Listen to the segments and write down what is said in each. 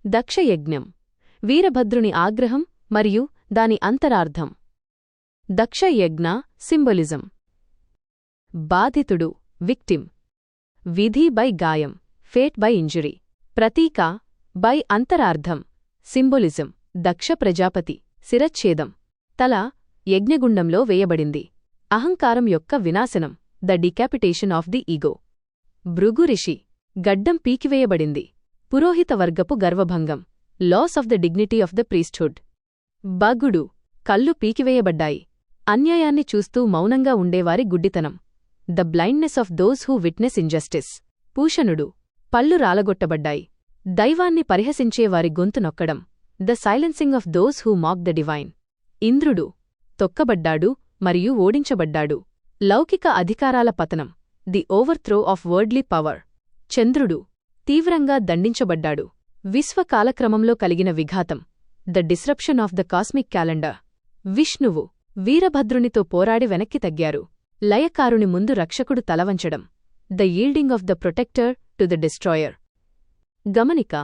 దక్షయజ్ఞం వీరభద్రుని ఆగ్రహం మరియు దాని అంతరార్థం. దక్షయజ్ఞ సింబలిజం. బాధితుడు విక్టిమ్. విధి బై గాయం ఫేట్ బై ఇంజరీ. ప్రతీక బై అంతరార్థం సింబలిజం. దక్ష ప్రజాపతి శిరచ్ఛేదం. తల యజ్ఞగుండంలో వేయబడింది. అహంకారం యొక్క వినాశనం the decapitation of the ego. Bhrigu rishi గడ్డం పీకివేయబడింది. పురోహిత వర్గపు గర్వభంగం loss of the dignity of the priesthood. బగుడు కళ్ళు పీకివేయబడ్డాయి. అన్యాయాన్ని చూస్తూ మౌనంగా ఉండేవారి గుడ్డితనం the blindness of those who witness injustice. పూషణుడు పళ్ళు రాలగొట్టబడ్డాయి. దైవాన్ని పరిహసించేవారి గొంతు నొక్కడం the silencing of those who mock the divine. ఇంద్రుడు తొక్కబడ్డాడు మరియు ఓడించబడ్డాడు. లౌకిక అధికారాల పతనం the overthrow of worldly power. చంద్రుడు తీవ్రంగా దండించబడ్డాడు. విశ్వకాలక్రమంలో కలిగిన విఘాతం the disruption of the cosmic calendar. విష్ణువు వీరభద్రునితో పోరాడి వెనక్కి తగ్గారు. లయకారుని ముందు రక్షకుడు తలవంచడం the yielding of the protector to the destroyer. గమనిక: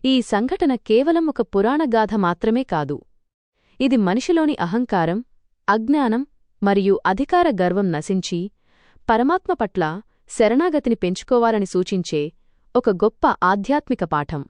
ఈ సంఘటన కేవలం ఒక పురాణగాథ మాత్రమే కాదు. ఇది మనిషిలోని అహంకారం, అజ్ఞానం మరియు అధికార గర్వం నశించి పరమాత్మ పట్ల శరణాగతిని పెంచుకోవాలని సూచించే ఒక గొప్ప ఆధ్యాత్మిక పాఠం.